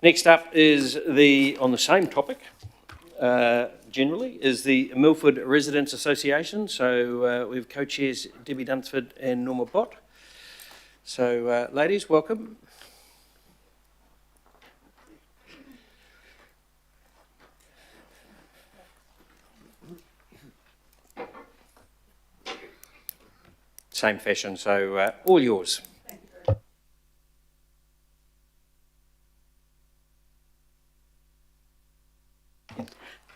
Next up is on the same topic, generally, is the Milford Residents Association. So we have co-chairs Debbie Dunsford and Norma Bott. So ladies, welcome. Same fashion, so all yours.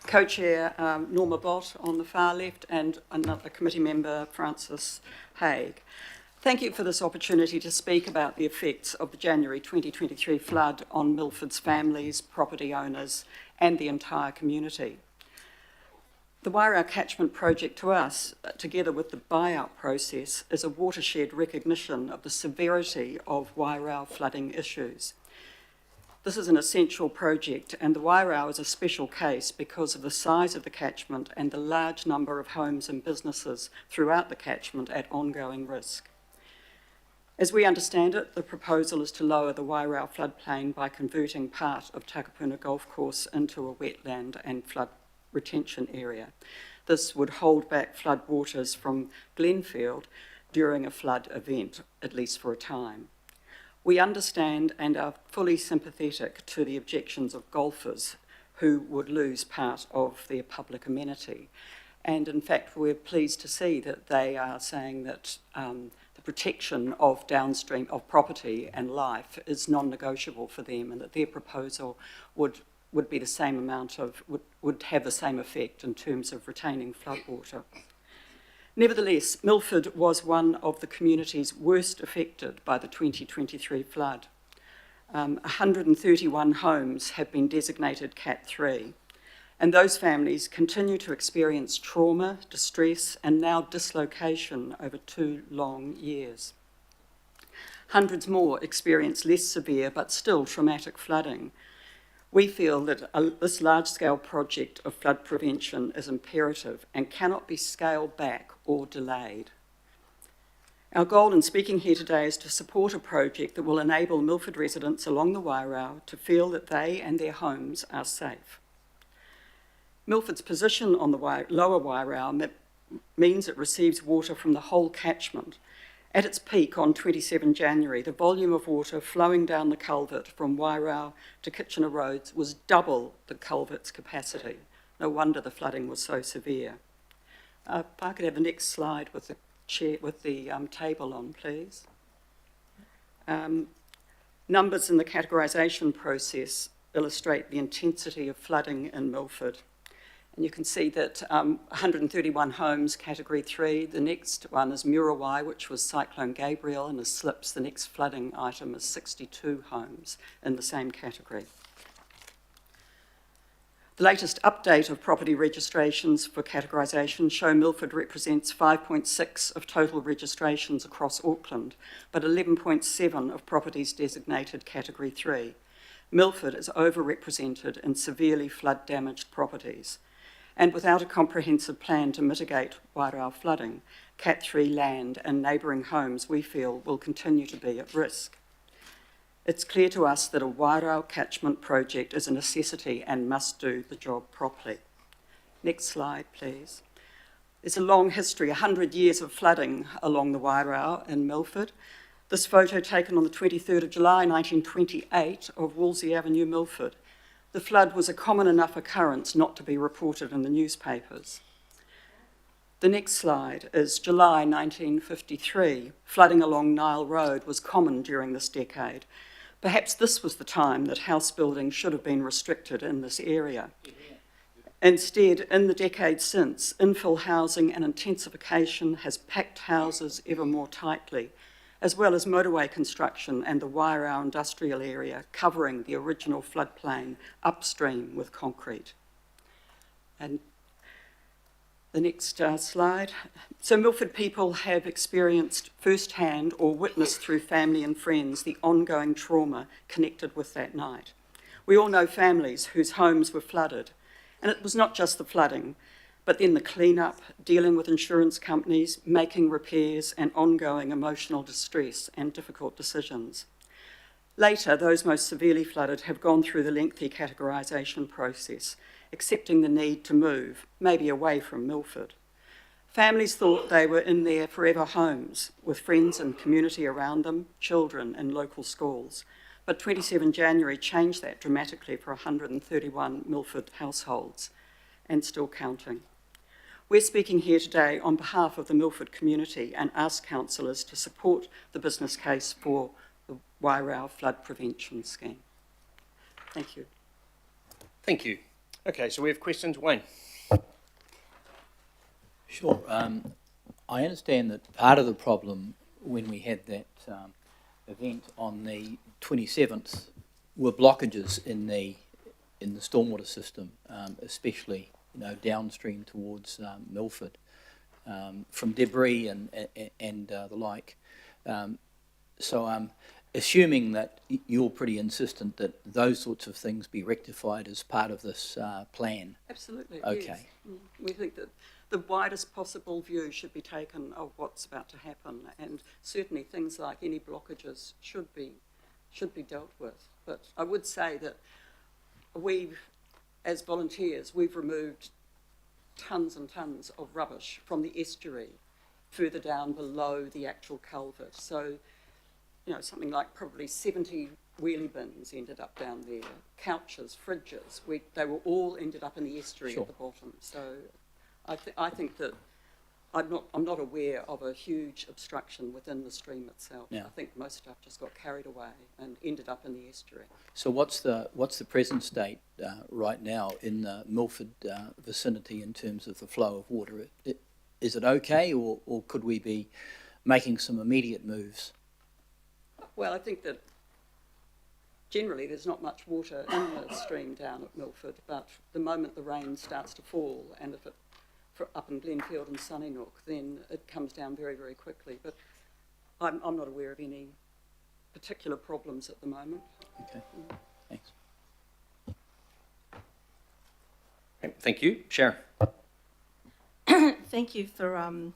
Co-chair Norma Bott on the far left and another committee member, Francis Haig. Thank you for this opportunity to speak about the effects of the January 2023 flood on Milford's families, property owners and the entire community. The Wairau Catchment Project to us, together with the buyout process, is a watershed recognition of the severity of Wairau flooding issues. This is an essential project, and the Wairau is a special case because of the size of the catchment and the large number of homes and businesses throughout the catchment at ongoing risk. As we understand it, the proposal is to lower the Wairau floodplain by converting part of Takapuna Golf Course into a wetland and flood retention area. This would hold back flood waters from Glenfield during a flood event, at least for a time. We understand and are fully sympathetic to the objections of golfers who would lose part of their public amenity. And in fact, we're pleased to see that they are saying that the protection of downstream of property and life is non-negotiable for them, and that their proposal would be the same amount of, would have the same effect in terms of retaining floodwater. Nevertheless, Milford was one of the communities worst affected by the 2023 flood. 131 homes have been designated Cat 3, and those families continue to experience trauma, distress, and now dislocation over 2 long years. Hundreds more experience less severe but still traumatic flooding. We feel that this large-scale project of flood prevention is imperative and cannot be scaled back or delayed. Our goal in speaking here today is to support a project that will enable Milford residents along the Wairau to feel that they and their homes are safe. Milford's position on the lower Wairau means it receives water from the whole catchment. At its peak on 27 January, the volume of water flowing down the culvert from Wairau to Kitchener Roads was double the culvert's capacity. No wonder the flooding was so severe. If I could have the next slide with the table on, please. Numbers in the categorisation process illustrate the intensity of flooding in Milford. And you can see that 131 homes, Category 3. The next one is Muriwai, which was Cyclone Gabriel, and as slips, the next flooding item is 62 homes in the same category. The latest update of property registrations for categorisation show Milford represents 5.6 of total registrations across Auckland, but 11.7 of properties designated Category 3. Milford is overrepresented in severely flood-damaged properties. And without a comprehensive plan to mitigate Wairau flooding, Cat 3 land and neighbouring homes, we feel, will continue to be at risk. It's clear to us that a Wairau catchment project is a necessity and must do the job properly. Next slide, please. There's a long history, 100 years of flooding along the Wairau in Milford. This photo taken on the 23rd of July 1928 of Wolsey Avenue, Milford. The flood was a common enough occurrence not to be reported in the newspapers. The next slide is July 1953. Flooding along Nile Road was common during this decade. Perhaps this was the time that house building should have been restricted in this area. Instead, in the decades since, infill housing and intensification has packed houses ever more tightly, as well as motorway construction and the Wairau industrial area covering the original floodplain upstream with concrete. And the next slide. So Milford people have experienced firsthand or witnessed through family and friends the ongoing trauma connected with that night. We all know families whose homes were flooded, and it was not just the flooding, but then the clean-up, dealing with insurance companies, making repairs, and ongoing emotional distress and difficult decisions. Later, those most severely flooded have gone through the lengthy categorisation process, accepting the need to move, maybe away from Milford. Families thought they were in their forever homes, with friends and community around them, children in local schools. But 27 January changed that dramatically for 131 Milford households, and still counting. We're speaking here today on behalf of the Milford community and ask councillors to support the business case for the Wairau Flood Prevention Scheme. Thank you. Thank you. Okay, so we have questions. Wayne. Sure. I understand that part of the problem when we had that event on the 27th were blockages in the stormwater system, especially downstream towards Milford, from debris and the like. So I'm assuming that you're pretty insistent that those sorts of things be rectified as part of this plan. Absolutely. Okay. Yes. We think that the widest possible view should be taken of what's about to happen, and certainly things like any blockages should be dealt with. But I would say that as volunteers, we've removed tons and tons of rubbish from the estuary further down below the actual culvert. So, something like probably 70 wheelie bins ended up down there, couches, fridges, they were all ended up in the estuary Sure. at the bottom. So I think that I'm not aware of a huge obstruction within the stream itself. Yeah. I think most stuff just got carried away and ended up in the estuary. So what's the present state right now in the Milford vicinity in terms of the flow of water? Is it okay, or could we be making some immediate moves? Well, I think that generally there's not much water in the stream down at Milford, but the moment the rain starts to fall, and if it up in Glenfield and Sunnynook, then it comes down very, very quickly. But I'm not aware of any particular problems at the moment. Okay, thanks. Okay, thank you. Sharon. Thank you for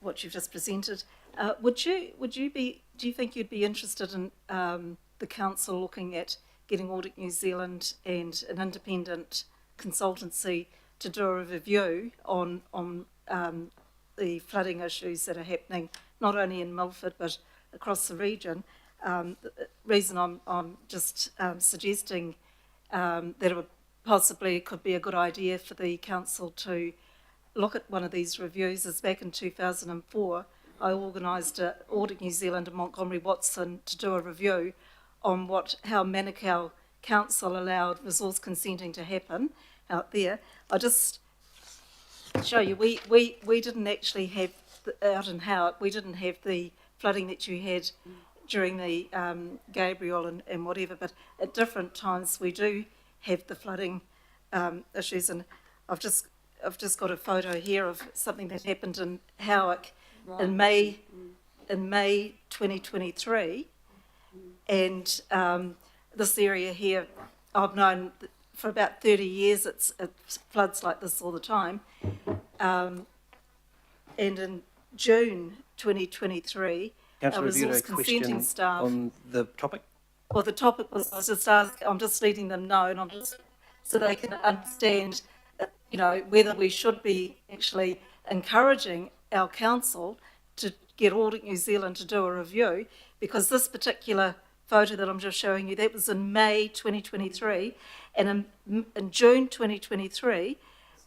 what you've just presented. Do you think you'd be interested in the council looking at getting Audit New Zealand and an independent consultancy to do a review on the flooding issues that are happening not only in Milford but across the region? The reason I'm just suggesting that it could be a good idea for the council to look at one of these reviews is back in 2004, I organised Audit New Zealand and Montgomery Watson to do a review on how Manukau Council allowed resource consenting to happen out there. I just show you, we didn't actually have, out in Howick, we didn't have the flooding that you had during the Gabriel and whatever, but at different times we do have the flooding issues, and I've just got a photo here of something that happened in Howick in May 2023, and this area here I've known for about 30 years it floods like this all the time, and in June 2023 Councillor, have you resource had a consenting question staff. on the topic? Well, the topic was, I was just asking, I'm just letting them know, and so they can understand, whether we should be actually encouraging our council to get Audit New Zealand to do a review, because this particular photo that I'm just showing you, that was in May 2023, and in June 2023,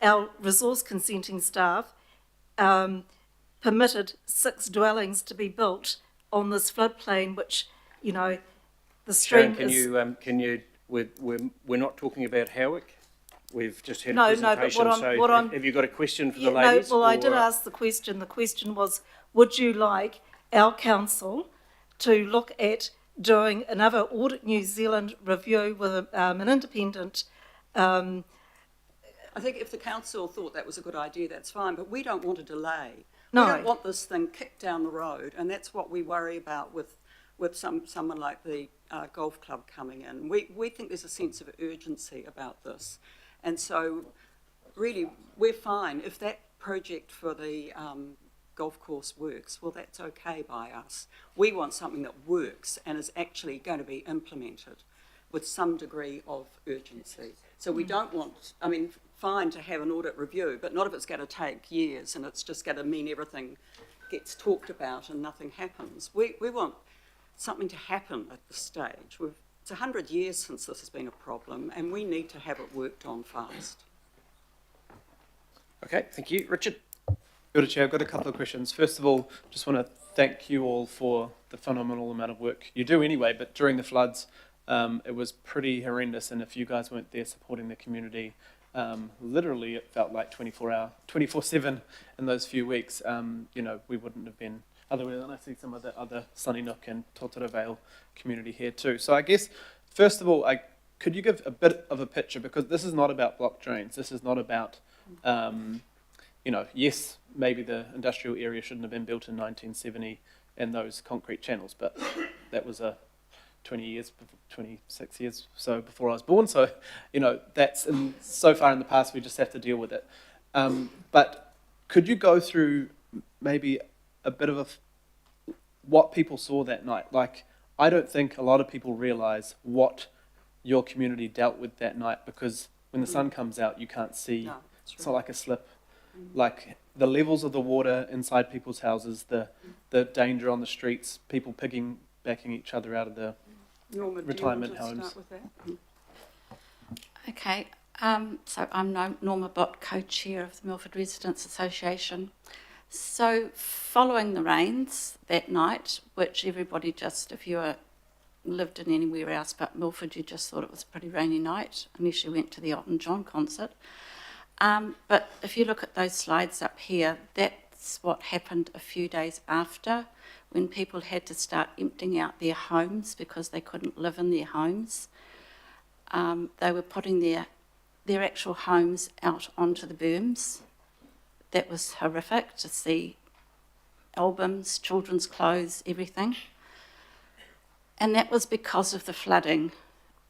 our resource consenting staff permitted 6 dwellings to be built on this floodplain, which, the stream Sharon, we're not talking about Howick. We've just had a No, presentation, but what I'm have you got a question for the ladies? I did ask the question. The question was, would you like our council to look at doing another Audit New Zealand review with an independent? I think if the council thought that was a good idea, that's fine, but we don't want a delay. No. We don't want this thing kicked down the road, and that's what we worry about with someone like the golf club coming in. We think there's a sense of urgency about this, and so really we're fine if that project for the golf course works. Well, that's okay by us. We want something that works and is actually going to be implemented with some degree of urgency. So we don't want, I mean, fine to have an audit review, but not if it's going to take years and it's just going to mean everything gets talked about and nothing happens. We want something to happen at this stage. It's 100 years since this has been a problem, and we need to have it worked on fast. Okay, thank you. Richard? Good Chair, I've got a couple of questions. First of all, just want to thank you all for the phenomenal amount of work you do anyway, but during the floods, it was pretty horrendous, and if you guys weren't there supporting the community, literally it felt like 24/7 in those few weeks, you know, we wouldn't have been other than I see some of the other Sunnynook and Totara Vale community here too. So I guess, first of all, could you give a bit of a picture, because this is not about block drains, this is not about, you know, yes, maybe the industrial area shouldn't have been built in 1970 and those concrete channels, but that was 26 years so before I was born, so, you know, that's so far in the past, we just have to deal with it. But could you go through maybe a bit of what people saw that night? Like, I don't think a lot of people realise what your community dealt with that night, because when the sun comes out, you can't see. No, it's not like a slip. Like the levels of the water inside people's houses, the danger on the streets, people backing each other out of the Norma, retirement do you want to homes. start with that? Okay, so I'm Norma Bott, co-chair of the Milford Residents Association. So following the rains that night, which everybody just, if you lived in anywhere else but Milford, you just thought it was a pretty rainy night, unless you went to the Elton John concert. But if you look at those slides up here, that's what happened a few days after, when people had to start emptying out their homes because they couldn't live in their homes. They were putting their actual homes out onto the berms. That was horrific to see. Albums, children's clothes, everything. And that was because of the flooding.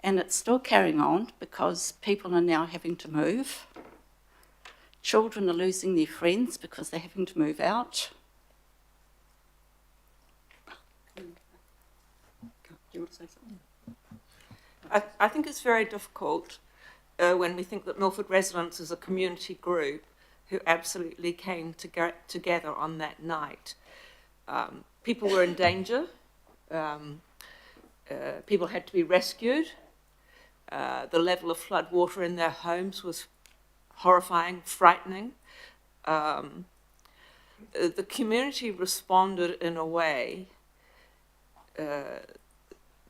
And it's still carrying on because people are now having to move. Children are losing their friends because they're having to move out. Do you want to say something? I think it's very difficult when we think that Milford Residents is a community group who absolutely came together on that night. People were in danger. People had to be rescued. The level of flood water in their homes was horrifying, frightening. The community responded in a way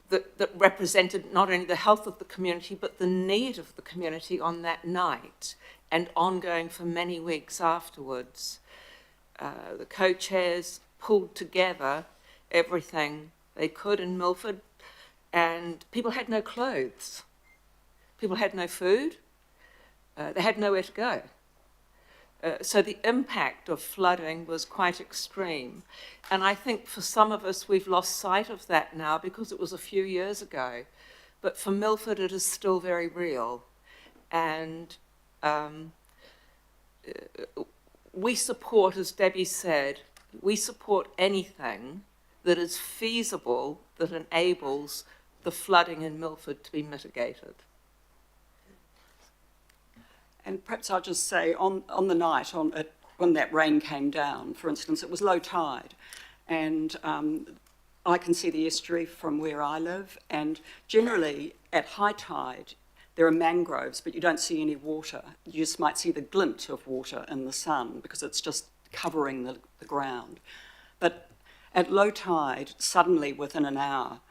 that represented not only the health of the community, but the need of the community on that night and ongoing for many weeks afterwards. The co-chairs pulled together everything they could in Milford, and people had no clothes. People had no food. They had nowhere to go. So the impact of flooding was quite extreme. And I think for some of us, we've lost sight of that now because it was a few years ago. But for Milford, it is still very real. And we support, as Debbie said, we support anything that is feasible that enables the flooding in Milford to be mitigated. And perhaps I'll just say, on the night when that rain came down, for instance, it was low tide, and I can see the estuary from where I live, and generally at high tide there are mangroves, but you don't see any water. You just might see the glint of water in the sun because it's just covering the ground. But at low tide, suddenly within an hour,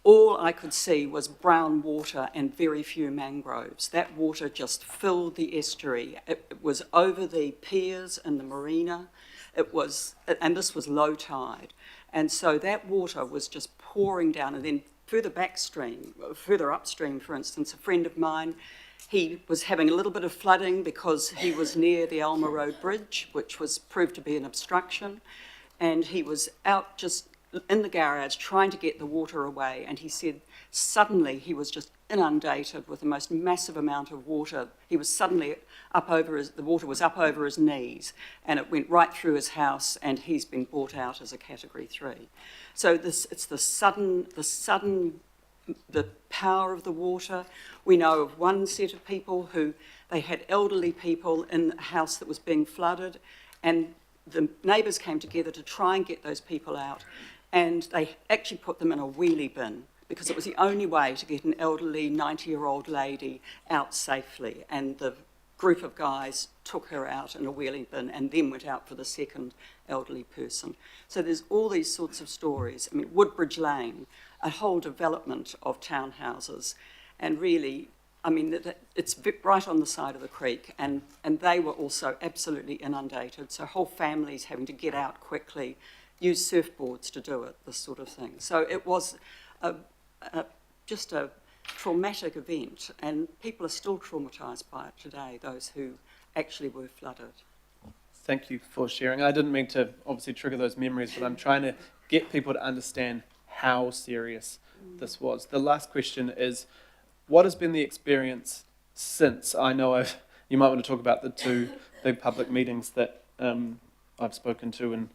all I could see was brown water and very few mangroves. That water just filled the estuary. It was over the piers and the marina. And this was low tide. And so that water was just pouring down. And then further upstream, for instance, a friend of mine, he was having a little bit of flooding because he was near the Alma Road Bridge, which was proved to be an obstruction. And he was out just in the garage trying to get the water away, and he said suddenly he was just inundated with the most massive amount of water. He was suddenly the water was up over his knees, and it went right through his house, and he's been brought out as a Category 3. So it's the power of the water. We know of one set of people who, they had elderly people in a house that was being flooded, and the neighbours came together to try and get those people out, and they actually put them in a wheelie bin because it was the only way to get an elderly 90-year-old lady out safely, and the group of guys took her out in a wheelie bin and then went out for the second elderly person. So there's all these sorts of stories. I mean, Woodbridge Lane, a whole development of townhouses, and really, I mean, it's right on the side of the creek, and they were also absolutely inundated, so whole families having to get out quickly, use surfboards to do it, this sort of thing. So it was just a traumatic event, and people are still traumatised by it today, those who actually were flooded. Thank you for sharing. I didn't mean to obviously trigger those memories, but I'm trying to get people to understand how serious this was. The last question is, what has been the experience since? I know you might want to talk about the two big public meetings that I've spoken to, and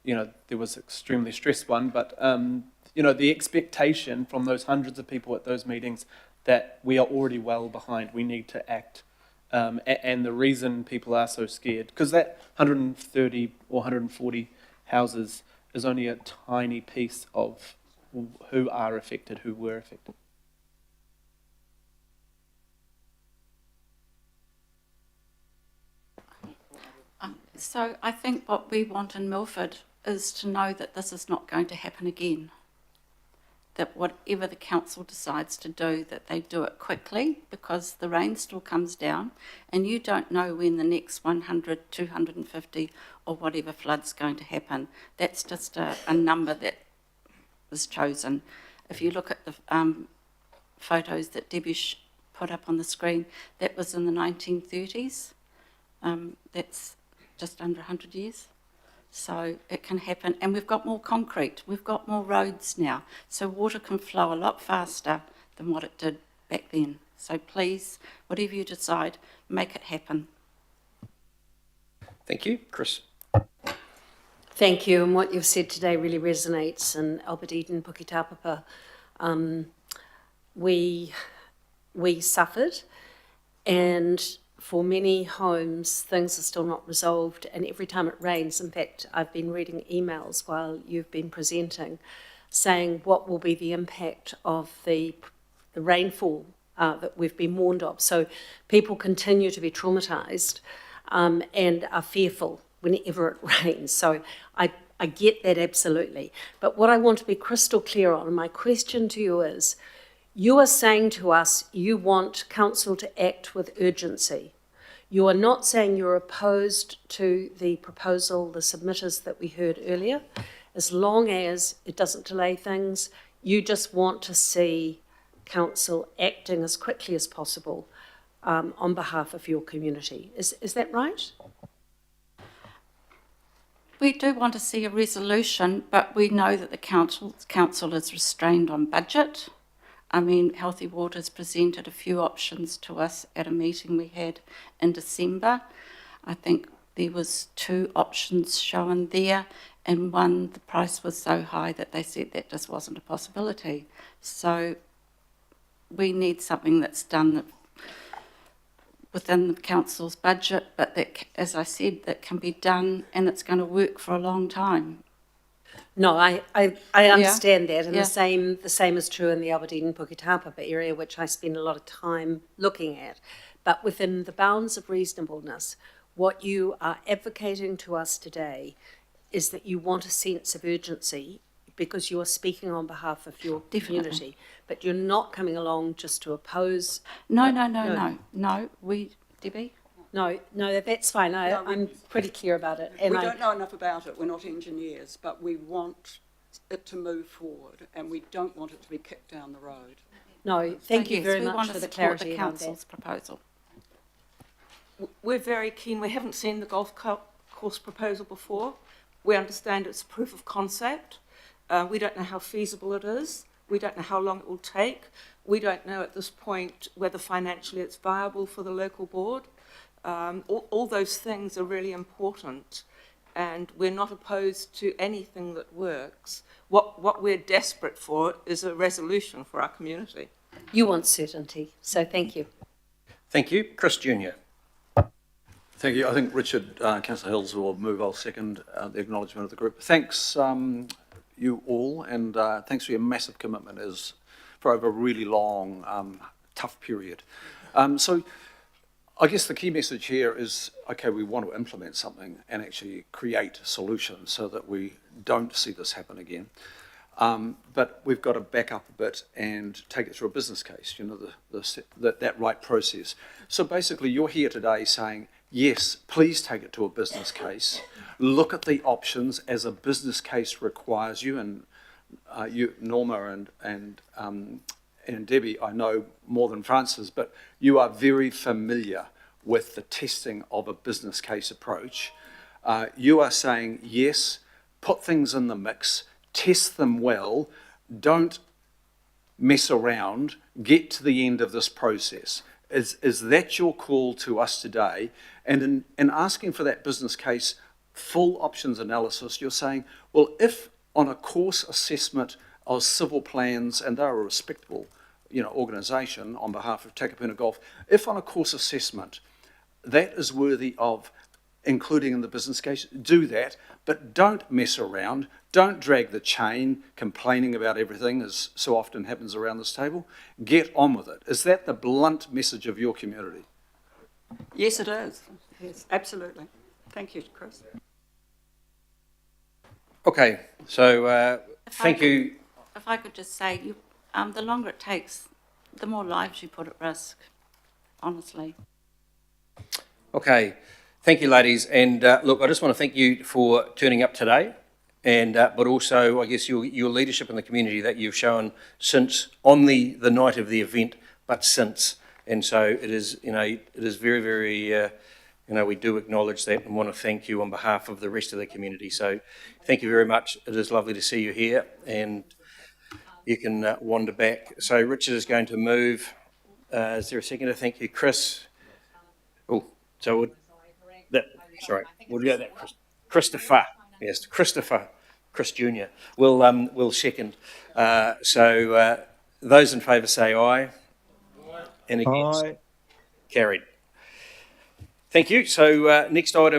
there was an extremely stressed one, but the expectation from those hundreds of people at those meetings that we are already well behind, we need to act, and the reason people are so scared, because that 130 or 140 houses is only a tiny piece of who are affected, who were affected. So I think what we want in Milford is to know that this is not going to happen again. That whatever the council decides to do, that they do it quickly, because the rain still comes down and you don't know when the next 100, 250 or whatever flood's going to happen. That's just a number that was chosen. If you look at the photos that Debbie put up on the screen, that was in the 1930s. That's just under 100 years. So it can happen, and we've got more concrete, we've got more roads now, so water can flow a lot faster than what it did back then. So please, whatever you decide, make it happen. Thank you. Chris. Thank you, and what you've said today really resonates. In Albert Eden, Puketapapa, we suffered, and for many homes, things are still not resolved, and every time it rains, in fact, I've been reading emails while you've been presenting, saying what will be the impact of the rainfall that we've been warned of. So people continue to be traumatised and are fearful whenever it rains. So I get that absolutely. But what I want to be crystal clear on, and my question to you is, you are saying to us you want council to act with urgency. You are not saying you're opposed to the proposal, the submitters that we heard earlier, as long as it doesn't delay things. You just want to see council acting as quickly as possible on behalf of your community. Is that right? We do want to see a resolution, but we know that the council is restrained on budget. I mean, Healthy Waters presented a few options to us at a meeting we had in December. I think there was 2 options shown there, and one, the price was so high that they said that just wasn't a possibility. So we need something that's done within the council's budget, but that, as I said, that can be done and it's going to work for a long time. No, I understand that, and Yeah. the same is true in the Albert Eden Puketapapa area, which I spend a lot of time looking at. But within the bounds of reasonableness, what you are advocating to us today is that you want a sense of urgency because you are speaking on behalf of your community, but you're not coming along just to oppose. No, Debbie? No, that's fine. I'm pretty clear about it. And We don't know enough about it. We're not engineers, but we want it to move forward, and we don't want it to be kicked down the road. No, thank you very much for the clarity the around that. council's proposal. We're very keen. We haven't seen the golf course proposal before. We understand it's proof of concept. We don't know how feasible it is. We don't know how long it will take. We don't know at this point whether financially it's viable for the local board. All those things are really important, and we're not opposed to anything that works. What we're desperate for is a resolution for our community. You want certainty, so thank you. Thank you. Chris Junior. Thank you. I think Richard, Councillor Hills will move. I'll second the acknowledgement of the group. Thanks, you all, and thanks for your massive commitment for over a really long, tough period. So I guess the key message here is, okay, we want to implement something and actually create solutions so that we don't see this happen again. But we've got to back up a bit and take it through a business case, you know, that right process. So basically you're here today saying, yes, please take it to a business case. Look at the options as a business case requires you, and you, Norma and Debbie, I know more than Francis, but you are very familiar with the testing of a business case approach. You are saying, yes, put things in the mix, test them well, don't mess around, get to the end of this process. Is that your call to us today? And in asking for that business case, full options analysis, you're saying, well, if on a course assessment of civil plans, and they're a respectable, you know, organisation on behalf of Takapuna Golf, if on a course assessment that is worthy of including in the business case, do that, but don't mess around, don't drag the chain complaining about everything, as so often happens around this table. Get on with it. Is that the blunt message of your community? Yes, it is. Yes, absolutely. Thank you, Chris. Okay, so thank you. If I could just say, the longer it takes, the more lives you put at risk, honestly. Okay, thank you, ladies. And look, I just want to thank you for turning up today, and but also, I guess, your leadership in the community that you've shown since on the night of the event, but since. And so it is, you know, it is very, very, you know, we do acknowledge that and want to thank you on behalf of the rest of the community. So thank you very much. It is lovely to see you here, and you can wander back. So Richard is going to move. Is there a second? Thank you, Chris. Oh, so sorry, we'll go that Christopher. Yes, Christopher, Chris Junior. We'll second. So those in favour say aye. And against? Aye. Carried. Thank you. So next item.